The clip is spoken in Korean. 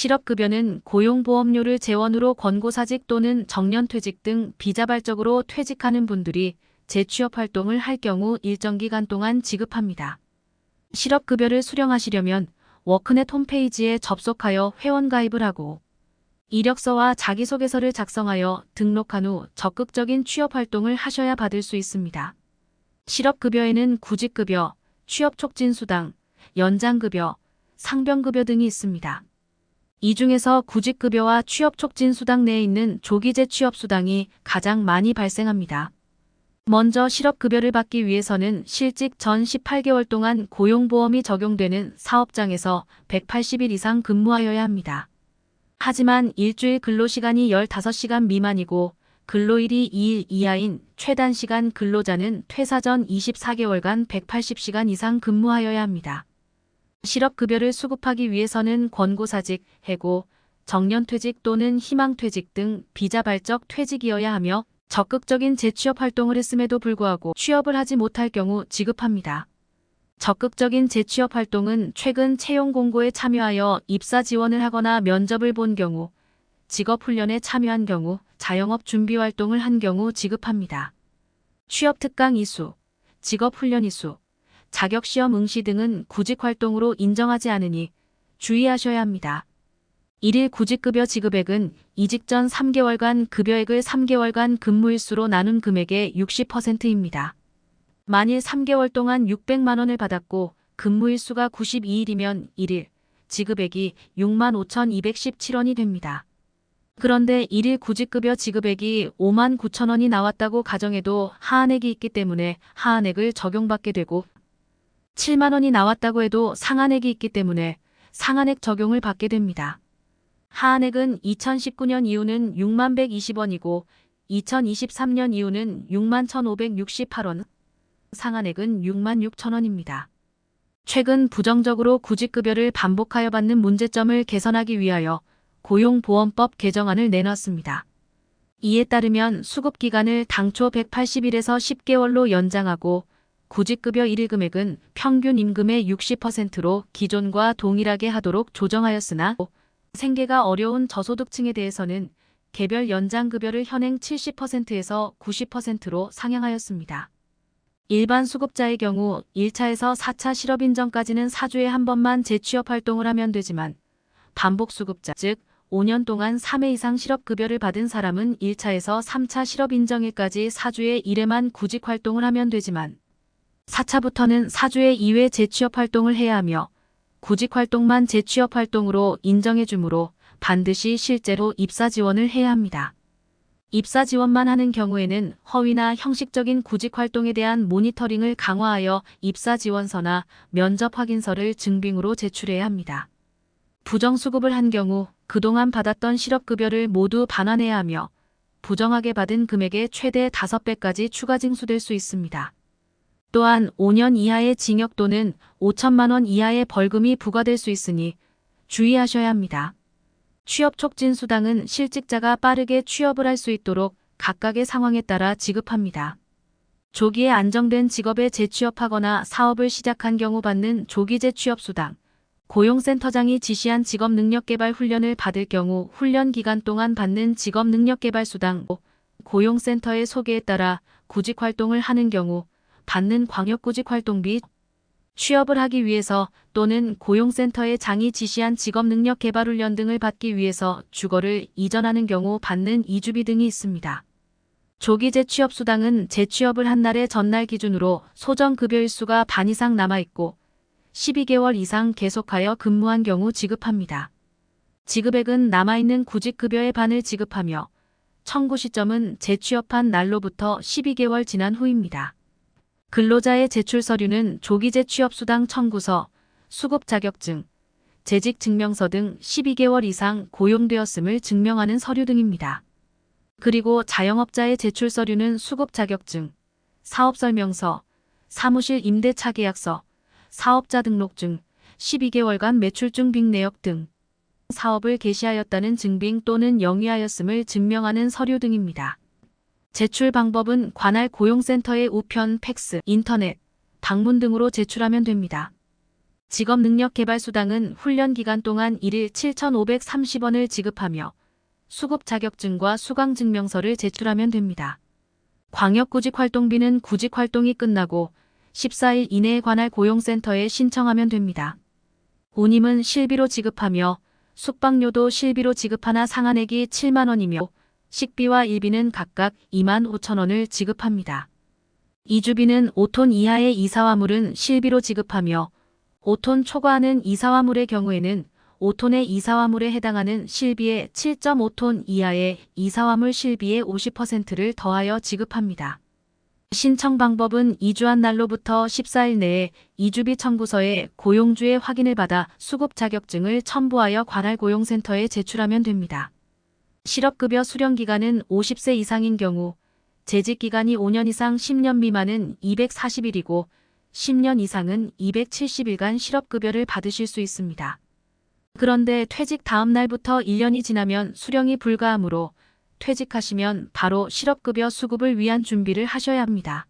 실업급여는 고용보험료를 재원으로 권고사직 또는 정년퇴직 등 비자발적으로 퇴직하는 분들이 재취업활동을 할 경우 일정 기간 동안 지급합니다. 실업급여를 수령하시려면 워크넷 홈페이지에 접속하여 회원가입을 하고 이력서와 자기소개서를 작성하여 등록한 후 적극적인 취업활동을 하셔야 받을 수 있습니다. 실업급여에는 구직급여, 취업촉진수당, 연장급여, 상병급여 등이 있습니다. 이 중에서 구직급여와 취업촉진수당 내에 있는 조기재취업수당이 가장 많이 발생합니다. 먼저 실업급여를 받기 위해서는 실직 전 18개월 동안 고용보험이 적용되는 사업장에서 180일 이상 근무하여야 합니다. 하지만 일주일 근로시간이 15시간 미만이고 근로일이 2일 이하인 최단시간 근로자는 퇴사 전 24개월간 180시간 이상 근무하여야 합니다. 실업급여를 수급하기 위해서는 권고사직, 해고, 정년퇴직 또는 희망퇴직 등 비자발적 퇴직이어야 하며 적극적인 재취업 활동을 했음에도 불구하고 취업을 하지 못할 경우 지급합니다. 적극적인 재취업 활동은 최근 채용 공고에 참여하여 입사 지원을 하거나 면접을 본 경우, 직업훈련에 참여한 경우, 자영업 준비 활동을 한 경우 지급합니다. 취업특강 이수, 직업훈련 이수, 자격시험 응시 등은 구직활동으로 인정하지 않으니 주의하셔야 합니다. 1일 구직급여 지급액은 이직 전 3개월간 급여액을 3개월간 근무일수로 나눈 금액의 60%입니다. 만일 3개월 동안 600만 원을 받았고 근무일수가 92일이면 1일 지급액이 65,217원이 됩니다. 그런데 1일 구직급여 지급액이 59,000원이 나왔다고 가정해도 하한액이 있기 때문에 하한액을 적용받게 되고 7만 원이 나왔다고 해도 상한액이 있기 때문에 상한액 적용을 받게 됩니다. 하한액은 2019년 이후는 6120원이고 2023년 이후는 61,568원, 상한액은 66,000원입니다. 최근 부정적으로 구직급여를 반복하여 받는 문제점을 개선하기 위하여 고용보험법 개정안을 내놨습니다. 이에 따르면 수급기간을 당초 180일에서 10개월로 연장하고 구직급여 1일 금액은 평균 임금의 60%로 기존과 동일하게 하도록 조정하였으나 생계가 어려운 저소득층에 대해서는 개별 연장급여를 현행 70%에서 90%로 상향하였습니다. 일반 수급자의 경우 1차에서 4차 실업인정까지는 4주에 한 번만 재취업 활동을 하면 되지만 반복 수급자 즉 5년 동안 3회 이상 실업급여를 받은 사람은 1차에서 3차 실업인정일까지 4주에 1회만 구직활동을 하면 되지만 4차부터는 4주에 2회 재취업활동을 해야 하며 구직활동만 재취업활동으로 인정해주므로 반드시 실제로 입사지원을 해야 합니다. 입사지원만 하는 경우에는 허위나 형식적인 구직활동에 대한 모니터링을 강화하여 입사지원서나 면접확인서를 증빙으로 제출해야 합니다. 부정수급을 한 경우 그동안 받았던 실업급여를 모두 반환해야 하며 부정하게 받은 금액의 최대 5배까지 추가 징수될 수 있습니다. 또한 5년 이하의 징역 또는 5천만 원 이하의 벌금이 부과될 수 있으니 주의하셔야 합니다. 취업촉진수당은 실직자가 빠르게 취업을 할 수 있도록 각각의 상황에 따라 지급합니다. 조기에 안정된 직업에 재취업하거나 사업을 시작한 경우 받는 조기재취업수당, 고용센터장이 지시한 직업능력개발 훈련을 받을 경우 훈련 기간 동안 받는 직업능력개발수당, 고용센터의 소개에 따라 구직활동을 하는 경우 받는 광역구직활동비, 취업을 하기 위해서 또는 고용센터의 장이 지시한 직업능력개발훈련 등을 받기 위해서 주거를 이전하는 경우 받는 이주비 등이 있습니다. 조기재취업수당은 재취업을 한 날의 전날 기준으로 소정급여일수가 반 이상 남아있고 12개월 이상 계속하여 근무한 경우 지급합니다. 지급액은 남아있는 구직급여의 반을 지급하며 청구 시점은 재취업한 날로부터 12개월 지난 후입니다. 근로자의 제출 서류는 조기재취업수당 청구서, 수급자격증, 재직증명서 등 12개월 이상 고용되었음을 증명하는 서류 등입니다. 그리고 자영업자의 제출 서류는 수급자격증, 사업설명서, 사무실 임대차 계약서, 사업자 등록증, 12개월간 매출증 빙 내역 등 사업을 개시하였다는 증빙 또는 영위하였음을 증명하는 서류 등입니다. 제출 방법은 관할 고용센터의 우편, 팩스, 인터넷, 방문 등으로 제출하면 됩니다. 직업능력개발수당은 훈련 기간 동안 일일 7,530원을 지급하며 수급 자격증과 수강증명서를 제출하면 됩니다. 광역구직활동비는 구직활동이 끝나고 14일 이내에 관할 고용센터에 신청하면 됩니다. 운임은 실비로 지급하며 숙박료도 실비로 지급하나 상한액이 7만 원이며 식비와 일비는 각각 2만 5천 원을 지급합니다. 이주비는 5톤 이하의 이사화물은 실비로 지급하며 5톤 초과하는 이사화물의 경우에는 5톤의 이사화물에 해당하는 실비의 7.5톤 이하의 이사화물 실비의 50%를 더하여 지급합니다. 신청 방법은 이주한 날로부터 14일 내에 이주비 청구서에 고용주의 확인을 받아 수급 자격증을 첨부하여 관할 고용센터에 제출하면 됩니다. 실업급여 수령 기간은 50세 이상인 경우 재직기간이 5년 이상 10년 미만은 240일이고 10년 이상은 270일간 실업급여를 받으실 수 있습니다. 그런데 퇴직 다음 날부터 1년이 지나면 수령이 불가하므로 퇴직하시면 바로 실업급여 수급을 위한 준비를 하셔야 합니다.